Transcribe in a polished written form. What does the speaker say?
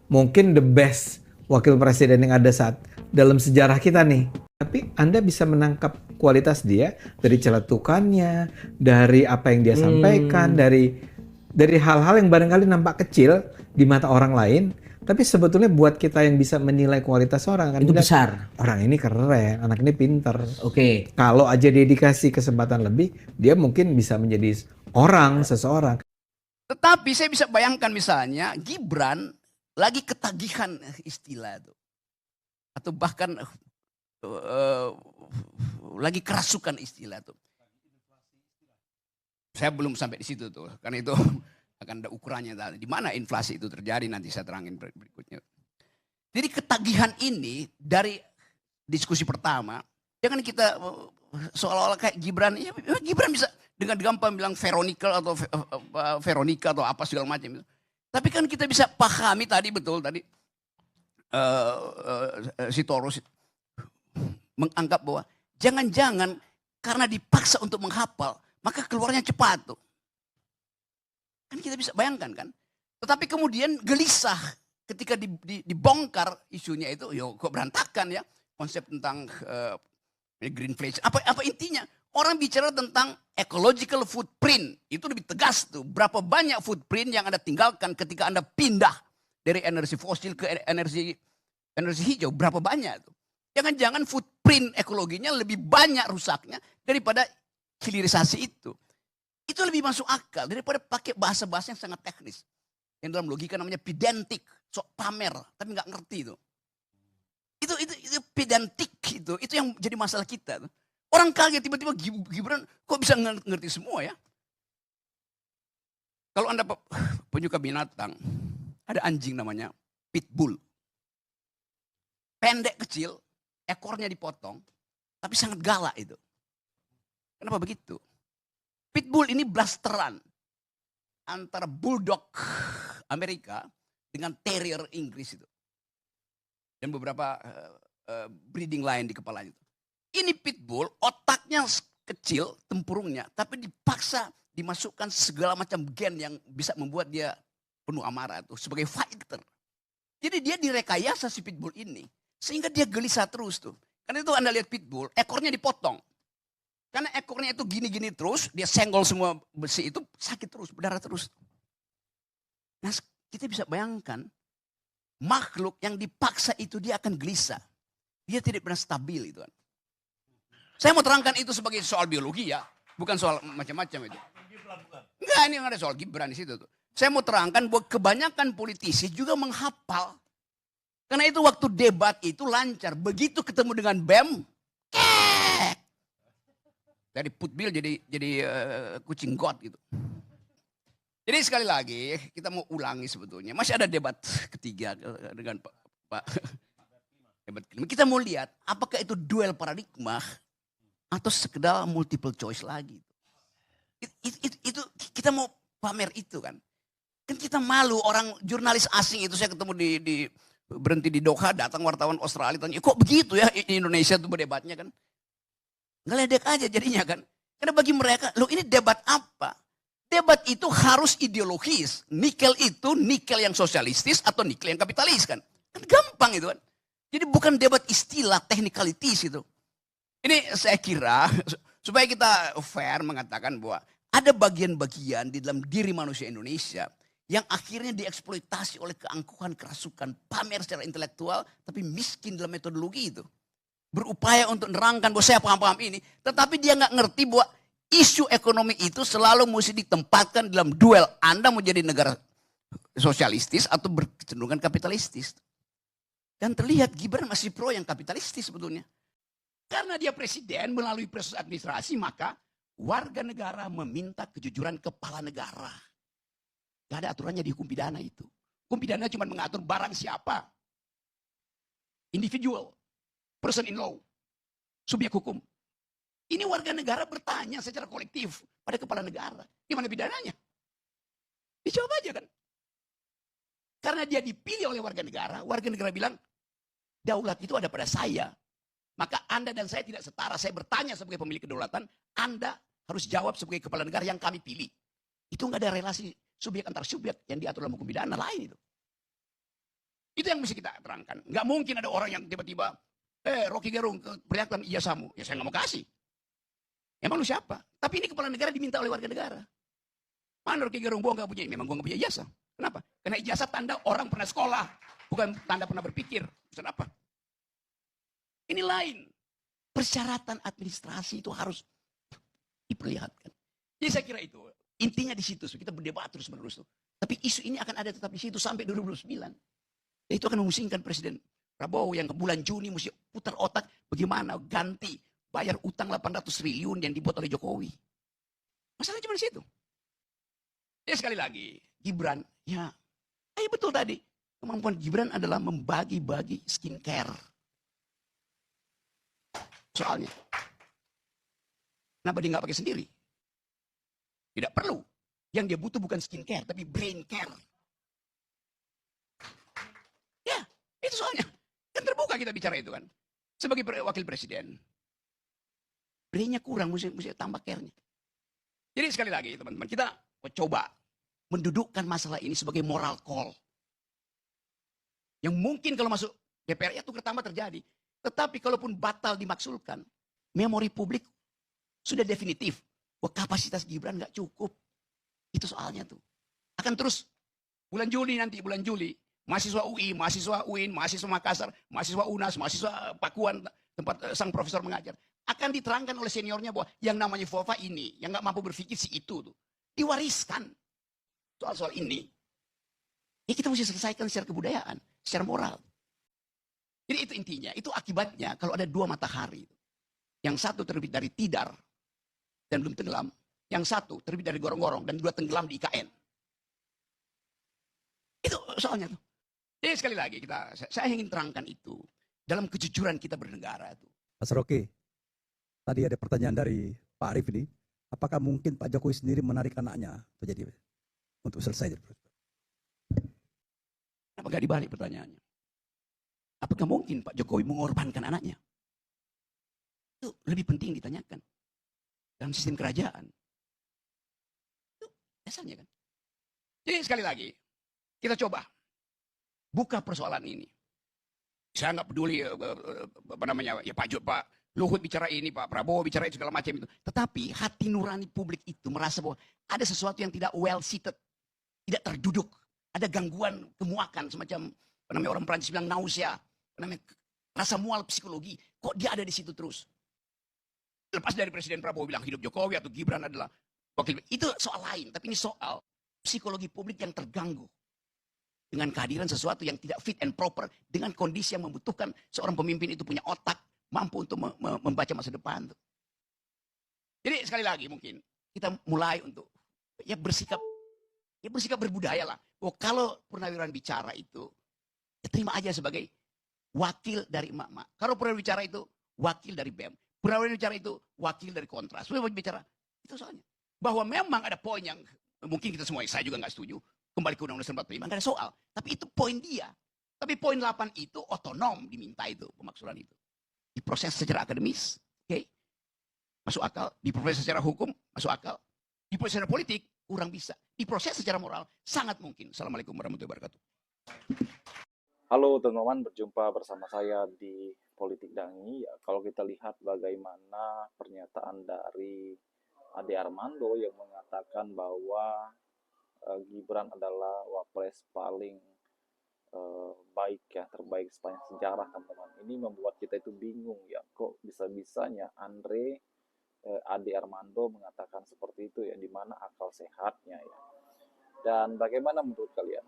mungkin the best wakil presiden yang ada saat dalam sejarah kita nih. Tapi Anda bisa menangkap kualitas dia dari celetukannya, dari apa yang dia sampaikan, dari hal-hal yang barangkali nampak kecil di mata orang lain, tapi sebetulnya buat kita yang bisa menilai kualitas orang kan Itu melihat, besar. orang ini keren, anak ini pinter. Oke. Kalau aja dia dikasih kesempatan lebih, dia mungkin bisa menjadi seseorang. Tetapi saya bisa bayangkan misalnya Gibran lagi ketagihan istilah itu. Atau bahkan lagi kerasukan istilah itu. Saya belum sampai di situ tuh. Karena itu akan ada ukurannya. Di mana inflasi itu terjadi nanti saya terangin berikutnya. Jadi ketagihan ini dari diskusi pertama. Jangan kita seolah-olah kayak Gibran. Ya, Gibran bisa dengan gampang bilang Veronica atau apa segala macam. Tapi kan kita bisa pahami tadi betul tadi. Si Torus menganggap bahwa jangan-jangan karena dipaksa untuk menghafal, maka keluarnya cepat tuh. Kan kita bisa bayangkan kan. Tetapi kemudian gelisah ketika dibongkar isunya itu, yo kok berantakan ya. Konsep tentang greenflation. Apa intinya? Orang bicara tentang ecological footprint. Itu lebih tegas tuh. Berapa banyak footprint yang Anda tinggalkan ketika Anda pindah dari energi fosil ke energi hijau. Berapa banyak tuh. Jangan-jangan footprint ekologinya lebih banyak rusaknya daripada hilirisasi itu. Itu lebih masuk akal daripada pakai bahasa-bahasa yang sangat teknis. Yang dalam logika namanya pedantic. Sok pamer, tapi nggak ngerti itu. Itu pedantic itu yang jadi masalah kita. Orang kaget tiba-tiba Gibran kok bisa ngerti semua ya. Kalau Anda penyuka binatang, ada anjing namanya pitbull. Pendek kecil, ekornya dipotong, tapi sangat galak itu. Kenapa begitu? Pitbull ini blasteran antara bulldog Amerika dengan terrier Inggris itu. Dan beberapa breeding lain di kepalanya itu. Ini pitbull, otaknya kecil, tempurungnya, tapi dipaksa dimasukkan segala macam gen yang bisa membuat dia penuh amarah tuh sebagai fighter. Jadi dia direkayasa si pitbull ini, sehingga dia gelisah terus tuh. Karena itu Anda lihat pitbull, ekornya dipotong. Karena ekornya itu gini-gini terus, dia senggol semua besi itu, sakit terus, berdarah terus. Nah kita bisa bayangkan, makhluk yang dipaksa itu dia akan gelisah. Dia tidak pernah stabil itu kan. Saya mau terangkan itu sebagai soal biologi ya. Bukan soal macam-macam itu. Enggak, ini ada soal Gibran di situ tuh. Saya mau terangkan bahwa kebanyakan politisi juga menghafal. Karena itu waktu debat itu lancar. Begitu ketemu dengan BEM, kek. Dari putbil jadi kucing got gitu. Jadi sekali lagi kita mau ulangi sebetulnya. Masih ada debat ketiga dengan Pak. Debat kelima. Kita mau lihat apakah itu duel paradigma atau sekedar multiple choice lagi. Itu kita mau pamer itu kan. Kan kita malu orang jurnalis asing itu saya ketemu berhenti di Doha, datang wartawan Australia tanya, kok begitu ya Indonesia tuh berdebatnya kan. Ngeledek aja jadinya kan. Karena bagi mereka, loh ini debat apa? Debat itu harus ideologis. Nikel itu nikel yang sosialistis atau nikel yang kapitalis kan. Kan gampang itu kan. Jadi bukan debat istilah, technicalities itu. Ini saya kira supaya kita fair mengatakan bahwa ada bagian-bagian di dalam diri manusia Indonesia yang akhirnya dieksploitasi oleh keangkuhan, kerasukan, pamer secara intelektual tapi miskin dalam metodologi itu. Berupaya untuk nerangkan bahwa saya paham-paham ini, tetapi dia nggak ngerti bahwa isu ekonomi itu selalu mesti ditempatkan dalam duel. Anda mau jadi negara sosialistis atau berkecenderungan kapitalistis. Dan terlihat Gibran masih pro yang kapitalistis sebetulnya. Karena dia presiden melalui proses administrasi, maka warga negara meminta kejujuran kepala negara. Gak ada aturannya di hukum pidana itu. Hukum pidana cuma mengatur barang siapa. Individual, person in law, subjek hukum. Ini warga negara bertanya secara kolektif pada kepala negara. Gimana pidananya? Dijawab aja kan. Karena dia dipilih oleh warga negara bilang, daulat itu ada pada saya. Maka Anda dan saya tidak setara. Saya bertanya sebagai pemilik kedaulatan, Anda harus jawab sebagai kepala negara yang kami pilih. Itu nggak ada relasi subjek antar subjek yang diatur dalam hukum pidana lain itu. Itu yang mesti kita terangkan. Nggak mungkin ada orang yang tiba-tiba, Rocky Gerung, perlihatkan ijazahmu. Ya saya nggak mau kasih. Emang lu siapa? Tapi ini kepala negara diminta oleh warga negara. Mana Rocky Gerung, gua nggak punya, memang gua nggak punya ijazah. Kenapa? Karena ijazah tanda orang pernah sekolah, bukan tanda pernah berpikir. Kenapa? Ini lain. Persyaratan administrasi itu harus diperlihatkan. Jadi saya kira itu intinya di situ. Kita berdebat terus menerus. Tapi isu ini akan ada tetap di situ sampai 2029. Dan itu akan memusingkan Presiden Prabowo yang ke bulan Juni mesti putar otak bagaimana ganti bayar utang 800 triliun yang dibuat oleh Jokowi. Masalahnya cuma di situ. Ya sekali lagi, Gibran, ya betul tadi. Kemampuan Gibran adalah membagi-bagi skincare. Soalnya. Kenapa dia nggak pakai sendiri? Tidak perlu. Yang dia butuh bukan skincare, tapi brain care. Ya, itu soalnya. Kan terbuka kita bicara itu kan. Sebagai wakil presiden. Brainnya kurang, mesti tambah care-nya. Jadi sekali lagi teman-teman, kita coba mendudukkan masalah ini sebagai moral call. Yang mungkin kalau masuk DPR itu pertama terjadi. Tetapi kalaupun batal dimaksulkan, memori publik sudah definitif. Bahwa kapasitas Gibran nggak cukup. Itu soalnya tuh. Akan terus bulan Juli, mahasiswa UI, mahasiswa UIN, mahasiswa Makassar, mahasiswa UNAS, mahasiswa Pakuan, tempat sang profesor mengajar. Akan diterangkan oleh seniornya bahwa yang namanya FOFA ini, yang nggak mampu berpikir si itu tuh. Diwariskan. Soal-soal ini. Ya kita mesti selesaikan secara kebudayaan, secara moral. Jadi itu intinya, itu akibatnya kalau ada dua matahari. Yang satu terbit dari Tidar dan belum tenggelam. Yang satu terbit dari gorong-gorong dan dua tenggelam di IKN. Itu soalnya tuh. Jadi sekali lagi saya ingin terangkan itu dalam kejujuran kita bernegara tuh. Mas Rocky, tadi ada pertanyaan dari Pak Arief ini, apakah mungkin Pak Jokowi sendiri menarik anaknya untuk selesai? Kenapa gak dibalik pertanyaannya? Apakah mungkin Pak Jokowi mengorbankan anaknya? Itu lebih penting ditanyakan. Dalam sistem kerajaan. Itu dasarnya kan. Jadi sekali lagi, kita coba buka persoalan ini. Saya nggak peduli Pak Luhut bicara ini, Pak Prabowo bicara itu segala macam itu. Tetapi hati nurani publik itu merasa bahwa ada sesuatu yang tidak well seated, tidak terduduk, ada gangguan kemuakan semacam orang Prancis bilang nausea, rasa mual psikologi. Kok dia ada di situ terus? Lepas dari Presiden Prabowo bilang hidup Jokowi atau Gibran adalah wakil, itu soal lain. Tapi ini soal psikologi publik yang terganggu dengan kehadiran sesuatu yang tidak fit and proper dengan kondisi yang membutuhkan seorang pemimpin itu punya otak mampu untuk membaca masa depan. Jadi sekali lagi mungkin kita mulai untuk bersikap berbudaya lah. Bahwa kalau Purnawirawan bicara itu ya terima aja sebagai wakil dari emak-emak. Kalau Purnawirawan bicara itu wakil dari BEM. Purnawirawan bicara itu wakil dari Kontras. Purnawirawan bicara itu soalnya bahwa memang ada poin yang mungkin kita semua, saya juga nggak setuju. Kembali ke Undang-Undang 45, nggak ada soal. Tapi itu poin dia. Tapi poin 8 itu otonom diminta itu, pemaksulan itu. Diproses secara akademis, oke? Masuk akal. Diproses secara hukum, masuk akal. Diproses secara politik, kurang bisa. Diproses secara moral, sangat mungkin. Assalamualaikum warahmatullahi wabarakatuh. Halo teman-teman, berjumpa bersama saya di Politik Dangi. Ya, kalau kita lihat bagaimana pernyataan dari Ade Armando yang mengatakan bahwa Gibran adalah wapres paling baik ya, terbaik sepanjang sejarah teman-teman. Ini membuat kita itu bingung ya, kok bisa-bisanya Ade Armando mengatakan seperti itu ya, di mana akal sehatnya ya. Dan bagaimana menurut kalian?